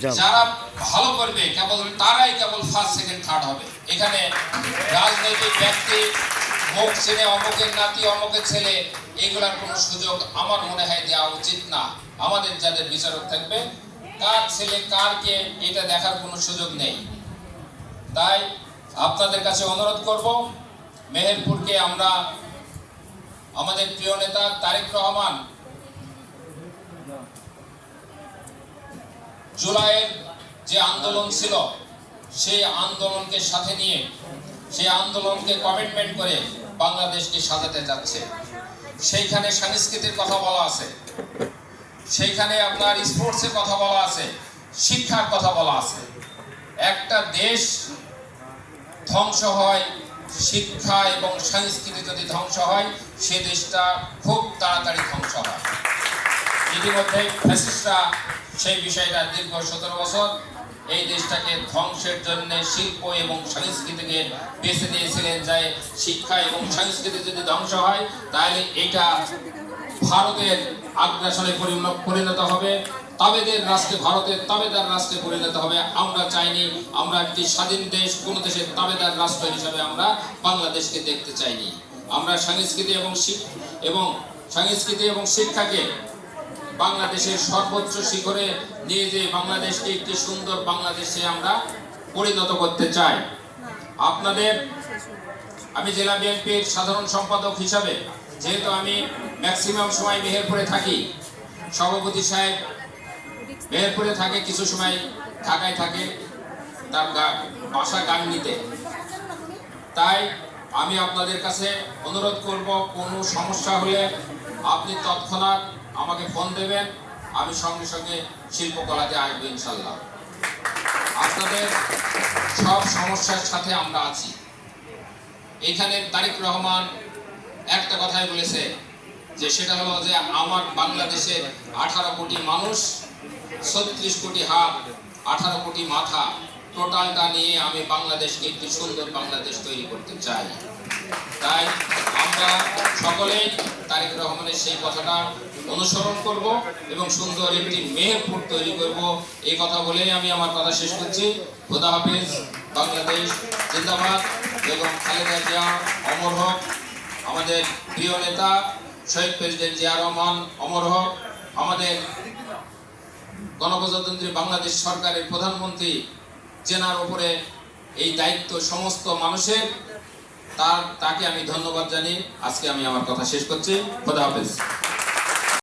যারা ভালো করবে কেবল তারাই কেবল ফার্স্ট সেকেন্ড থার্ড হবে। এখানে রাজনৈতিক ব্যক্তি মুখ চেনে অমুকের নাতি অমুকের ছেলে এগুলার কোনো সুযোগ আমার মনে হয় দেওয়া উচিত না। আমাদের যাদের বিচারক থাকবে কার ছেলে কার কে এটা দেখার কোনো সুযোগ নেই। তাই আপনাদের কাছে অনুরোধ করব, মেহেরপুরকে আমরা আমাদের প্রিয় নেতা তারেক রহমান জুলাইয়ের যে আন্দোলন ছিল সেই আন্দোলনকে সাথে নিয়ে সেই আন্দোলনকে কমিটমেন্ট করে বাংলাদেশকে সাজাতে যাচ্ছে। সেইখানে সংস্কৃতির কথা বলা আছে, সেইখানে আপনার স্পোর্টসের কথা বলা আছে, শিক্ষার কথা বলা আছে। একটা দেশ ধ্বংস হয়, শিক্ষা এবং সংস্কৃতি যদি ধ্বংস হয় সে দেশটা খুব তাড়াতাড়ি ধ্বংস হয়। ইতিমধ্যে ফ্যাসিস্টরা সেই বিষয়টা দীর্ঘ 17 বছর এই দেশটাকে ধ্বংসের জন্য শিল্প এবং সংস্কৃতিকে বেছে দিয়েছিলেন। যে শিক্ষা এবং সংস্কৃতি যদি ধ্বংস হয় তাহলে এটা ভারতের আগ্রাসনে পরিণত হবে, তাবেদের রাষ্ট্রে, ভারতের তাবেদার রাষ্ট্রে পরিণত হবে। আমরা চাইনি, আমরা একটি স্বাধীন দেশ, কোন দেশের তাবেদার রাষ্ট্র হিসাবে আমরা বাংলাদেশকে দেখতে চাইনি। আমরা সংস্কৃতি এবং শিক্ষাকে বাংলাদেশের সর্বোচ্চ শিখরে নিয়ে যে বাংলাদেশকে একটি সুন্দর বাংলাদেশে আমরা পরিণত করতে চাই। আমি জেলা বিএনপির সাধারণ সম্পাদক হিসাবে, যেহেতু আমি ম্যাক্সিমাম সময় মেহেরপুরে থাকি, সভাপতি সাহেব মেহেরপুরে থাকে, কিছু সময় ঢাকায় থাকে, তার বাসা গাংনীতে। তাই আমি আপনাদের কাছে অনুরোধ করব, কোনো সমস্যা হলে আপনি তৎক্ষণাৎ আমাকে ফোন দেবেন, আমি সঙ্গে সঙ্গে শিল্পকলাতে আসবো ইনশাল্লাহ। আপনাদের সব সমস্যার সাথে আমরা আছি। এখানে তারেক রহমান একটা কথাই বলেছে, যে সেটা হলো যে আমার বাংলাদেশের 18 কোটি মানুষ, 36 কোটি হাত, 18 কোটি মাথা, টোটালটা নিয়ে আমি বাংলাদেশকে একটি সুন্দর বাংলাদেশ তৈরি করতে চাই। তাই আমরা সকলেই তারেক রহমানের সেই কথাটা অনুসরণ করব এবং সুন্দর একটি মেহেরপুর তৈরি করব। এই কথা বলেই আমি আমার কথা শেষ করছি। খোদা হাফেজ। বাংলাদেশ জিন্দাবাদ। এবং খালেদা জিয়া অমর হোক। আমাদের প্রিয় নেতা শহীদ প্রেসিডেন্ট জিয়া রহমান অমর হোক। আমাদের গণপ্রজাতন্ত্রী বাংলাদেশ সরকারের প্রধানমন্ত্রী জেনার উপরে এই দায়িত্ব সমস্ত মানুষের, তাকে আমি ধন্যবাদ জানিয়ে আজকে আমি আমার কথা শেষ করছি। খোদা হাফেজ।